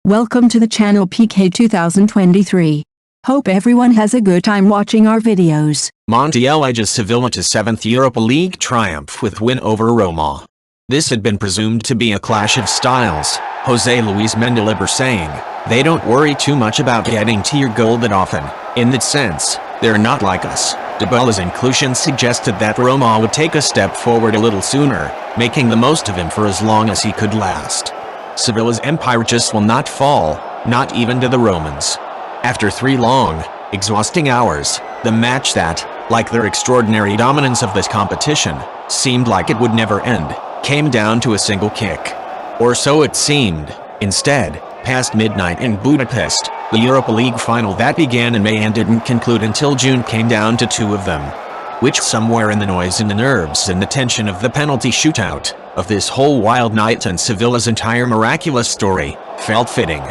Welcome to the channel PK 2023. Hope everyone has a good time watching our videos. Montiel edges Sevilla to 7th Europa League triumph with win over Roma. This had been presumed to be a clash of styles, Jose Luis Mendilibar saying, "They don't worry too much about getting to your goal that often. In that sense, they're not like us." Dybalà's inclusion suggested that Roma would take a step forward a little sooner, making the most of him for as long as he could last. Sevilla's empire just will not fall, not even to the Romans. After 3 long, exhausting hours, the match that, like their extraordinary dominance of this competition, seemed like it would never end, came down to a single kick. Or so it seemed. Instead, past midnight in Budapest, the Europa League final that began in May and didn't conclude until June came down to 2 of them. Which somewhere in the noise and the nerves and the tension of the penalty shootout, of this whole wild night and Sevilla's entire miraculous story, felt fitting.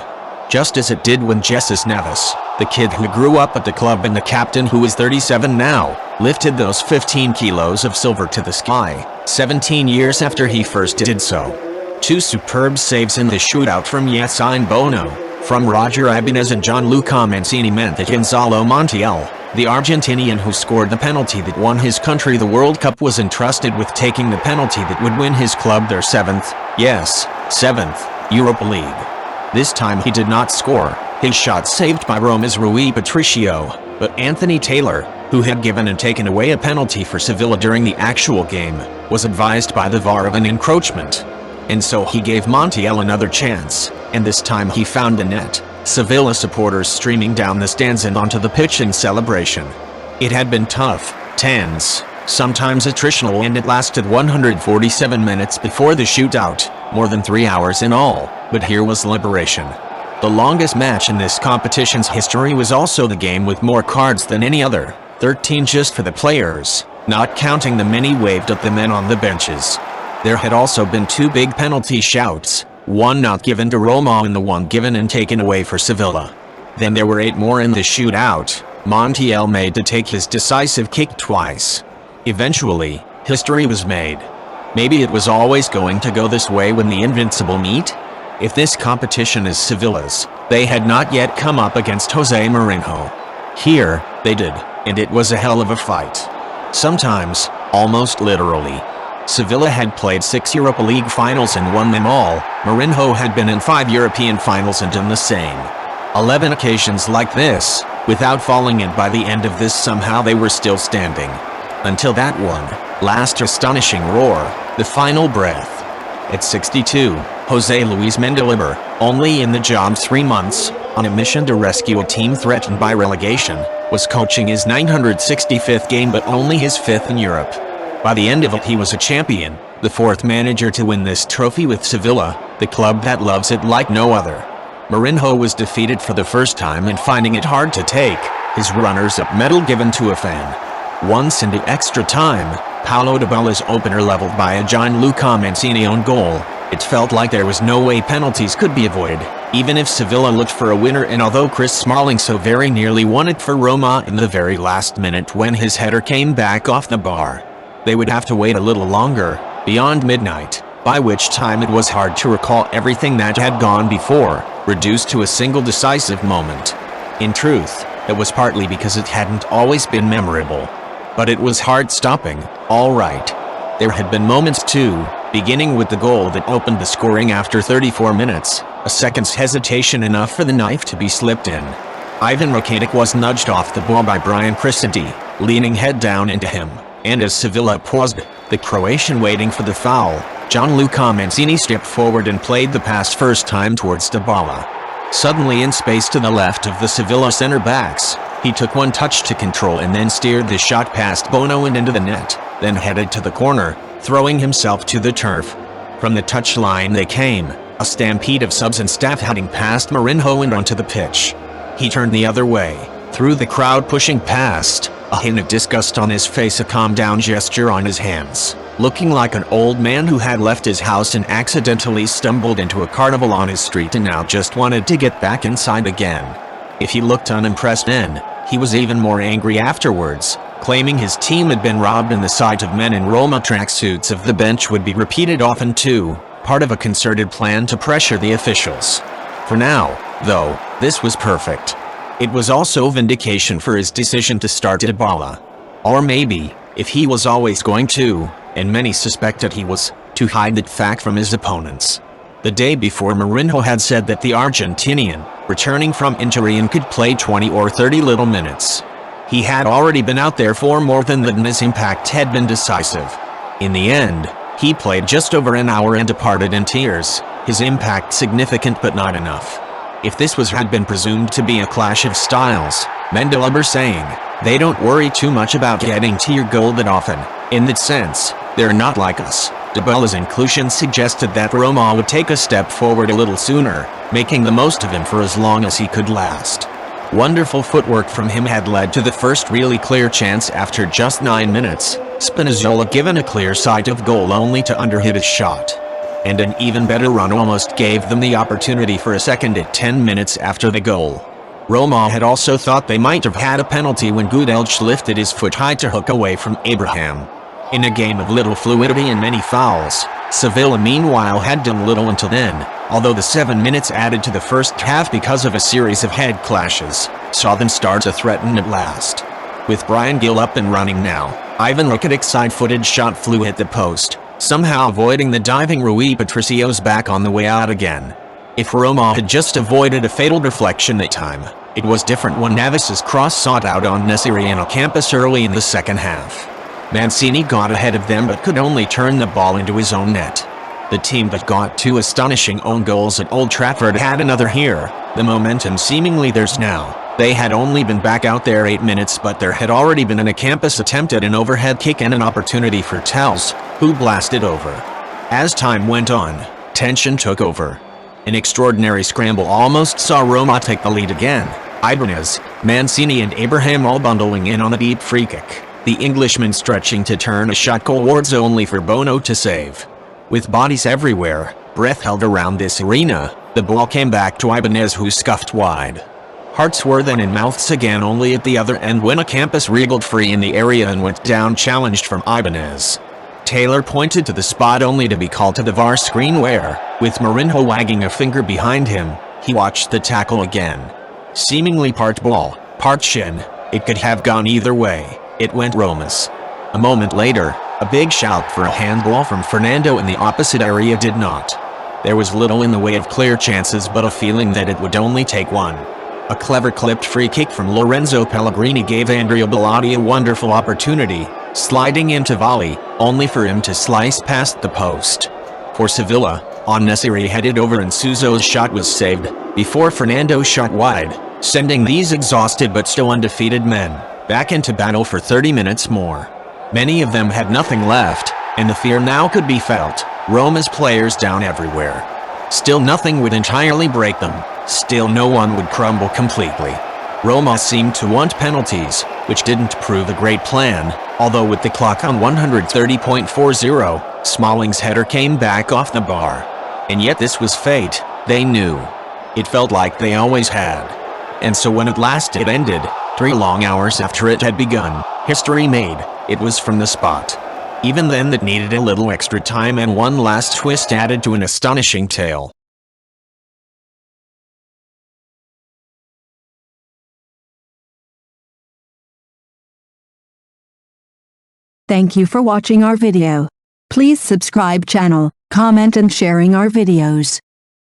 Just as it did when Jesus Navas, the kid who grew up at the club and the captain who is 37 now, lifted those 15 kilos of silver to the sky, 17 years after he first did so. 2 superb saves in the shootout from Yassine Bono, from Roger Ibanez and Gianluca Mancini meant that Gonzalo Montiel, the Argentinian who scored the penalty that won his country the World Cup, was entrusted with taking the penalty that would win his club their 7th, yes, 7th, Europa League. This time he did not score, his shot saved by Roma's Rui Patricio, but Anthony Taylor, who had given and taken away a penalty for Sevilla during the actual game, was advised by the VAR of an encroachment. And so he gave Montiel another chance, and this time he found the net, Sevilla supporters streaming down the stands and onto the pitch in celebration. It had been tough, tense, sometimes attritional, and it lasted 147 minutes before the shootout, more than 3 hours in all, but here was liberation. The longest match in this competition's history was also the game with more cards than any other, 13 just for the players, not counting the many waved at the men on the benches. There had also been 2 big penalty shouts, one not given to Roma and the one given and taken away for Sevilla. Then there were 8 more in the shootout, Montiel made to take his decisive kick twice. Eventually, history was made. Maybe it was always going to go this way when the invincible meet? If this competition is Sevilla's, they had not yet come up against Jose Mourinho. Here, they did, and it was a hell of a fight. Sometimes, almost literally. Sevilla had played 6 Europa League finals and won them all. Mourinho had been in 5 European finals and done the same. 11 occasions like this, without falling, and by the end of this somehow they were still standing. Until that one, last astonishing roar, the final breath. At 62, Jose Luis Mendilibar, only in the job 3 months, on a mission to rescue a team threatened by relegation, was coaching his 965th game but only his 5th in Europe. By the end of it he was a champion, the 4th manager to win this trophy with Sevilla, the club that loves it like no other. Mourinho was defeated for the first time and finding it hard to take his runners-up medal given to a fan. Once in the extra time, Paulo Dybala's opener leveled by a Gianluca Mancini own goal. It felt like there was no way penalties could be avoided, even if Sevilla looked for a winner, and although Chris Smalling so very nearly won it for Roma in the very last minute when his header came back off the bar. They would have to wait a little longer, beyond midnight, by which time it was hard to recall everything that had gone before, reduced to a single decisive moment. In truth, it was partly because it hadn't always been memorable. But it was heart-stopping, all right. There had been moments too, beginning with the goal that opened the scoring after 34 minutes, a second's hesitation enough for the knife to be slipped in. Ivan Rakitic was nudged off the ball by Brian Cristante, leaning head down into him. And as Sevilla paused, the Croatian waiting for the foul, Gianluca Mancini stepped forward and played the pass first time towards Dybala. Suddenly in space to the left of the Sevilla center-backs, he took one touch to control and then steered the shot past Bono and into the net, then headed to the corner, throwing himself to the turf. From the touchline they came, a stampede of subs and staff heading past Mourinho and onto the pitch. He turned the other way, through the crowd pushing past, a hint of disgust on his face, a calm-down gesture on his hands, looking like an old man who had left his house and accidentally stumbled into a carnival on his street and now just wanted to get back inside again. If he looked unimpressed then, he was even more angry afterwards, claiming his team had been robbed and the sight of men in Roma tracksuits of the bench would be repeated often too, part of a concerted plan to pressure the officials. For now, though, this was perfect. It was also vindication for his decision to start Dybala. Or maybe, if he was always going to, and many suspected he was, to hide that fact from his opponents. The day before, Mourinho had said that the Argentinian, returning from injury and could play 20 or 30 little minutes. He had already been out there for more than that and his impact had been decisive. In the end, he played just over an hour and departed in tears, his impact significant but not enough. If this had been presumed to be a clash of styles, Montiel saying, they don't worry too much about getting to your goal that often. In that sense, they're not like us. Dybala's inclusion suggested that Roma would take a step forward a little sooner, making the most of him for as long as he could last. Wonderful footwork from him had led to the first really clear chance after just 9 minutes, Spinazzola given a clear sight of goal only to underhit his shot. And an even better run almost gave them the opportunity for a second at 10 minutes after the goal. Roma had also thought they might have had a penalty when Gudelj lifted his foot high to hook away from Abraham. In a game of little fluidity and many fouls, Sevilla meanwhile had done little until then, although the 7 minutes added to the first half because of a series of head clashes, saw them start to threaten at last. With Bryan Gil up and running now, Ivan Rakic's side-footed shot flew at the post, somehow avoiding the diving Rui Patricio's back on the way out again. If Roma had just avoided a fatal deflection that time, it was different when Navas's cross sought out on Nesiri and Ocampos early in the second half. Mancini got ahead of them but could only turn the ball into his own net. The team that got 2 astonishing own goals at Old Trafford had another here, the momentum seemingly theirs now. They had only been back out there 8 minutes but there had already been an Ocampos attempt at an overhead kick and an opportunity for Telles, who blasted over. As time went on, tension took over. An extraordinary scramble almost saw Roma take the lead again. Ibanez, Mancini and Abraham all bundling in on a deep free kick, the Englishman stretching to turn a shot goalwards only for Bono to save. With bodies everywhere, breath held around this arena, the ball came back to Ibanez who scuffed wide. Hearts were then in mouths again only at the other end when Ocampos wriggled free in the area and went down challenged from Ibanez. Taylor pointed to the spot only to be called to the VAR screen where, with Mourinho wagging a finger behind him, he watched the tackle again. Seemingly part ball, part shin, it could have gone either way. It went Roma's. A moment later, a big shout for a handball from Fernando in the opposite area did not. There was little in the way of clear chances but a feeling that it would only take one. A clever clipped free kick from Lorenzo Pellegrini gave Andrea Bellotti a wonderful opportunity, sliding into volley, only for him to slice past the post. For Sevilla, Nesiri headed over and Suso's shot was saved, before Fernando shot wide, sending these exhausted but still undefeated men back into battle for 30 minutes more. Many of them had nothing left, and the fear now could be felt, Roma's players down everywhere. Still nothing would entirely break them, still no one would crumble completely. Roma seemed to want penalties, which didn't prove a great plan, although with the clock on 130.40, Smalling's header came back off the bar. And yet this was fate, they knew. It felt like they always had. And so when at last it ended, 3 long hours after it had begun, history made, it was from the spot. Even then that needed a little extra time and one last twist added to an astonishing tale. Thank you for watching our video. Please subscribe channel, comment and sharing our videos.